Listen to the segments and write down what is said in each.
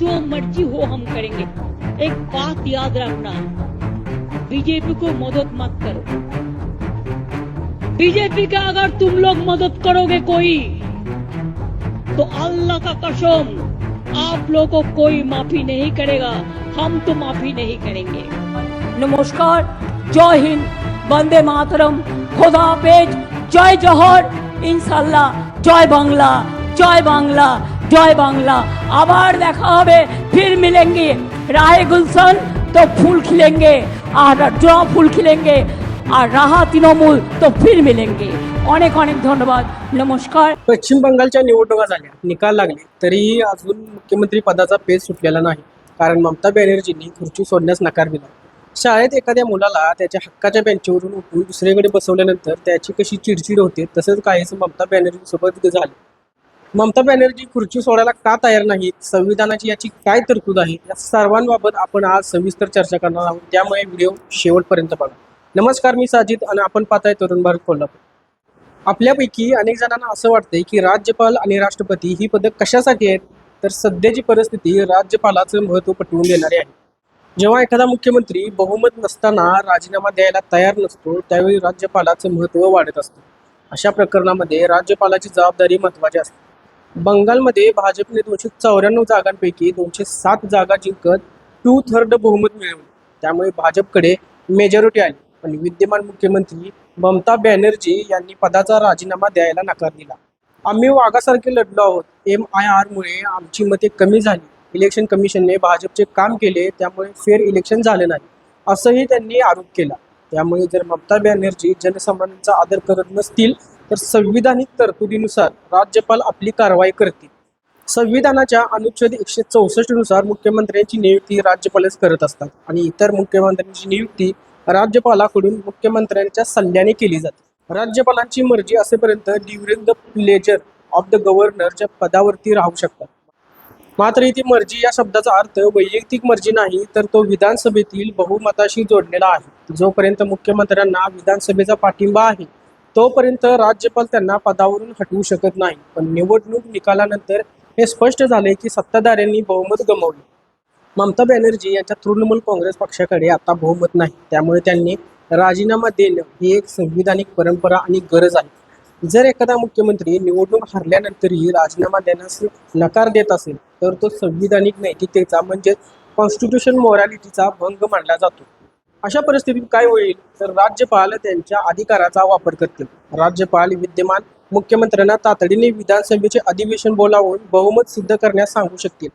जो मर्जी हो हम करेंगे। एक बात याद रखना, बीजेपी को मदद मत करो। बीजेपी का अगर तुम लोग मदद करोगे कोई, तो अल्लाह का कसम आप लोगों को कोई माफी नहीं करेगा, हम तो माफी नहीं करेंगे। नमस्कार, जय हिंद, वंदे मातरम, खुदा हाफेज, जय जोहर, इंशाल्लाह, जय बांग्ला, जय बांग्ला, जय बांग्ला। आबार देखा होबे, फिर मिलेंगे। राहे गुलशन तो फूल खिलेंगे, और जो फूल खिलेंगे, और राहा तृणमूल तो फिर मिलेंगे। अनेक अनेक धन्यवाद, नमस्कार। पश्चिम बंगालच्या निवडणुका झाल्या, निकाल लागले, तरीही अजून मुख्यमंत्री पदाचा पेच सुटलेला नाही. कारण ममता बॅनर्जींनी खुर्ची सोडण्यास नकार दिला. शाळेत एखाद्या मुलाला त्याच्या हक्काच्या बेंचवरून उठून दुसरीकडे बसवल्यानंतर त्याची कशी चिडचिड होते, तसंच काहीच ममता बॅनर्जीसोबत झाले. ममता बॅनर्जी खुर्ची सोडायला का तयार नाहीत, संविधानाची याची काय तरतूद आहे, या सर्वांबाबत आपण आज सविस्तर चर्चा करणार आहोत. त्यामुळे व्हिडिओ शेवटपर्यंत बघा. नमस्कार, मी साजिद आणि आपण पाहताय तरुण भारत कोल्हापूर. आपल्यापैकी अनेक जणांना असं वाटतंय की राज्यपाल आणि राष्ट्रपती ही पदं कशासाठी आहेत, तर सध्याची परिस्थिती राज्यपालाचं महत्त्व पटवून देणारी आहे. जेव्हा एखादा मुख्यमंत्री बहुमत नसताना राजीनामा द्यायला तयार नसतो, त्यावेळी राज्यपालाचं महत्त्व वाढत असतं. अशा प्रकरणामध्ये राज्यपालाची जबाबदारी महत्त्वाची असते. बंगालमध्ये भाजपने 294 जागांपैकी 207 जागा जिंकत 2/3 बहुमत मिळवले. त्यामुळे भाजपकडे मेजॉरिटी आली. पण विद्यमान मुख्यमंत्री ममता बॅनर्जी यांनी पदाचा राजीनामा द्यायला नकार दिला. आम्ही वाघासारखे लढलो आहोत, MIR मुळे आमची मते कमी झाली, इलेक्शन कमिशनने भाजपचे काम केले, त्यामुळे फेअर इलेक्शन झाले नाही, असंही त्यांनी आरोप केला. त्यामुळे जर ममता बॅनर्जी जनसामान्यांचा आदर करत नसतील, तर संविधानिक तरतुदीनुसार राज्यपाल आपली कारवाई करतील. संविधानाच्या अनुच्छेद 164 नुसार मुख्यमंत्र्यांची नियुक्ती राज्यपालच करत असतात आणि इतर मुख्यमंत्र्यांची नियुक्ती राज्यपालाकडून मुख्यमंत्र्यांच्या सल्ल्याने केली जाते. राज्यपालांची मर्जी असेपर्यंत during the pleasure of the गव्हर्नरच्या पदावरती राहू शकतात. मात्र इथे मर्जी या शब्दाचा अर्थ वैयक्तिक मर्जी नाही, तर तो विधानसभेतील बहुमताशी जोडलेला आहे. जोपर्यंत मुख्यमंत्र्यांना विधानसभेचा पाठिंबा आहे, तोपर्यंत राज्यपाल त्यांना पदावरून हटवू शकत नाही. पण निवडणूक निकालानंतर हे स्पष्ट झाले की सत्ताधाऱ्यांनी बहुमत गमावले. ममता बॅनर्जी यांच्या तृणमूल काँग्रेस पक्षाकडे आता बहुमत नाही, त्यामुळे त्यांनी राजीनामा देणं ही एक संविधानिक परंपरा आणि गरज आहे. जर एखादा मुख्यमंत्री निवडणूक हरल्यानंतरही राजीनामा देण्यास नकार देत असेल, तर तो संविधानिक नैतिकतेचा म्हणजे कॉन्स्टिट्यूशन मॉरॅलिटीचा भंग मानला जातो. अशा परिस्थितीत काय होईल, तर राज्यपाल त्यांच्या अधिकाराचा वापर करतील. राज्यपाल विद्यमान मुख्यमंत्र्यांना तातडीने विधानसभेचे अधिवेशन बोलावून बहुमत सिद्ध करण्यास सांगू शकतील.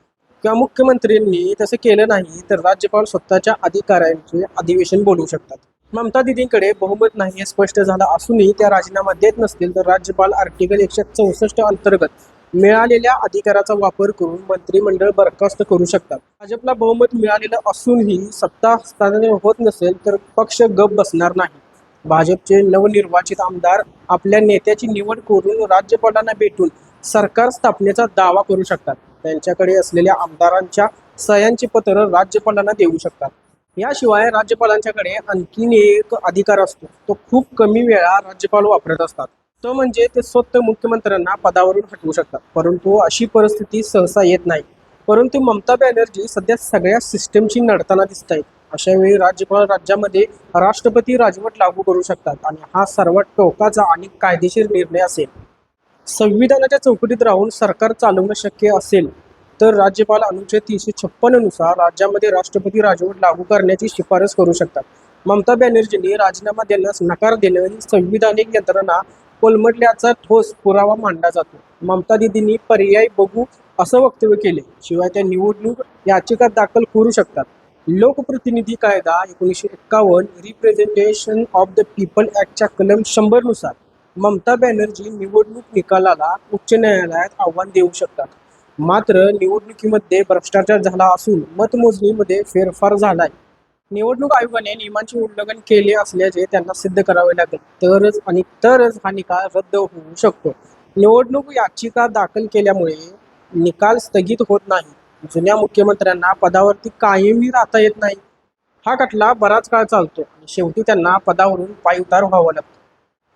किंवा मुख्यमंत्र्यांनी तसे केलं नाही, तर राज्यपाल स्वतःच्या अधिकाऱ्यांचे अधिवेशन बोलवू शकतात. ममता दिदींकडे बहुमत नाही हे स्पष्ट झालं असूनही त्या राजीनामा देत नसतील, तर राज्यपाल आर्टिकल 164 अंतर्गत मिळालेल्या अधिकाराचा वापर करून मंत्रिमंडळ बरखास्त करू शकतात. भाजपला बहुमत मिळालेलं असूनही सत्ता हस्तांतरण होत नसेल, तर पक्ष गप बसणार नाही. भाजपचे नवनिर्वाचित आमदार आपल्या नेत्याची निवड करून राज्यपालांना भेटून सरकार स्थापनेचा दावा करू शकतात. त्यांच्याकडे असलेल्या आमदारांच्या सह्यांचे पत्र राज्यपालांना देऊ शकतात. याशिवाय राज्यपालांच्याकडे आणखीन एक अधिकार असतो, तो खूप कमी वेळा राज्यपाल वापरत असतात. तो म्हणजे ते स्वतः मुख्यमंत्र्यांना पदावरून हटवू शकतात. परंतु अशी परिस्थिती सहसा येत नाही. परंतु ममता बॅनर्जी सध्या सगळ्या सिस्टमशी लढताना दिसत आहेत. अशा वेळी राज्यपाल राज्यामध्ये राष्ट्रपती राजवट लागू करू शकतात आणि हा सर्वात टोकाचा आणि कायदेशीर निर्णय असेल. संविधानाच्या चौकटीत राहून सरकार चालवणं शक्य असेल, तर राज्यपाल अनुच्छेद 356 नुसार राज्यामध्ये राष्ट्रपती राजवट लागू करण्याची शिफारस करू शकतात. ममता बॅनर्जींनी राजीनामा देण्यास नकार देणं ही संविधानिक यंत्रणा कोलमडल्याचा ठोस पुरावा मानला जातो. ममता दिदींनी पर्याय बघू असं वक्तव्य केले. शिवाय त्या निवडणूक याचिका दाखल करू शकतात. लोकप्रतिनिधी कायदा 1951 रिप्रेझेंटेशन ऑफ द पीपल ॲक्टच्या कलम 100 नुसार ममता बॅनर्जी निवडणूक निकालाला उच्च न्यायालयात आव्हान देऊ शकतात. मात्र निवडणुकीमध्ये भ्रष्टाचार झाला असून मतमोजणीमध्ये फेरफार झालाय. निवडणूक आयोगाने नियमांचे उल्लंघन केले असल्याचे त्यांना सिद्ध करावे लागेल, तरच हा निकाल रद्द होऊ शकतो. निवडणूक याचिका दाखल केल्यामुळे निकाल स्थगित होत नाही. जुन्या मुख्यमंत्र्यांना पदावरती कायमी राहता येत नाही. हा खटला बराच काळ चालतो आणि शेवटी त्यांना पदावरून पायउतार व्हावा लागतो.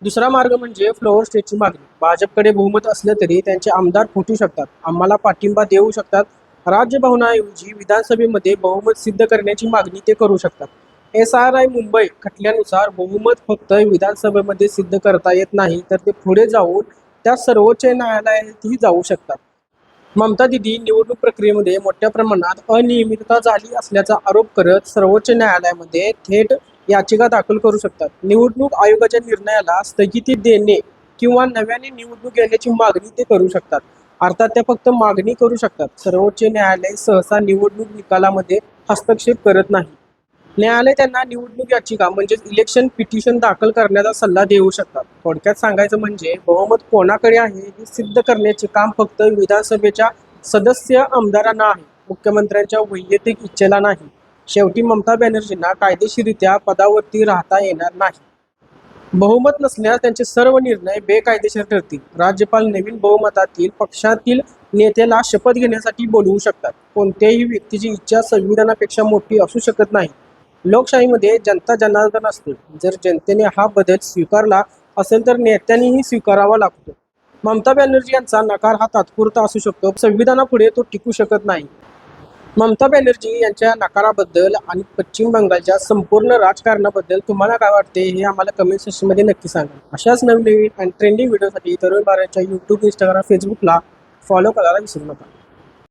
दुसरा मार्ग म्हणजे फ्लोअर स्टेटची मागणी. भाजपकडे बहुमत असलं तरी त्यांचे आमदार फुटू शकतात, आम्हाला पाठिंबा देऊ शकतात राजभवनाऐवजी विधानसभेमध्ये बहुमत सिद्ध करण्याची मागणी ते करू शकतात. SRI मुंबई खटल्यानुसार बहुमत फक्त विधानसभेमध्ये सिद्ध करता येत नाही, तर ते पुढे जाऊन त्या सर्वोच्च न्यायालयातही जाऊ शकतात. ममता दीदी निवडणूक प्रक्रियेमध्ये मोठ्या प्रमाणात अनियमितता झाली असल्याचा आरोप करत सर्वोच्च न्यायालयामध्ये थेट याचिका दाखल करू शकतात. निवडणूक आयोगाच्या निर्णयाला स्थगिती देणे किंवा नव्याने निवडणूक घेण्याची मागणी ते करू शकतात. अर्थात त्या फक्त मागणी करू शकतात. सर्वोच्च न्यायालय सहसा निवडणूक निकालामध्ये हस्तक्षेप करत नाही. न्यायालय त्यांना निवडणूक याचिका म्हणजेच इलेक्शन पिटिशन दाखल करण्याचा सल्ला देऊ शकतात. थोडक्यात सांगायचं म्हणजे बहुमत कोणाकडे आहे हे सिद्ध करण्याचे काम फक्त विधानसभेच्या सदस्य आमदारांना आहे, मुख्यमंत्र्यांच्या वैयक्तिक इच्छेला नाही. शेवटी ममता बॅनर्जींना कायदेशीररित्या पदावरती राहता येणार नाही. बहुमत नसल्यास त्यांचे सर्व निर्णय बेकायदेशीर ठरतील. राज्यपाल नवीन बहुमतातील पक्षातील नेत्याला शपथ घेण्यासाठी बोलवू शकतात. कोणत्याही व्यक्तीची इच्छा संविधानापेक्षा मोठी असू शकत नाही. लोकशाहीमध्ये जनता जनार्दन असते. जर जनतेने हा बदल स्वीकारला असेल तर नेत्यांनीही स्वीकारावा लागतो. ममता बॅनर्जी यांचा नकार हा तात्पुरता असू शकतो, संविधानापुढे तो टिकू शकत नाही. ममता बॅनर्जी यांच्या नकाराबद्दल आणि पश्चिम बंगालच्या संपूर्ण राजकारणाबद्दल तुम्हाला काय वाटते हे आम्हाला कमेंट सेक्शनमध्ये नक्की सांगा. अशाच नवीन आणि ट्रेंडिंग व्हिडिओसाठी तरुण भारतच्या यूट्यूब, इंस्टाग्राम, फेसबुकला फॉलो करायला विसरू नका.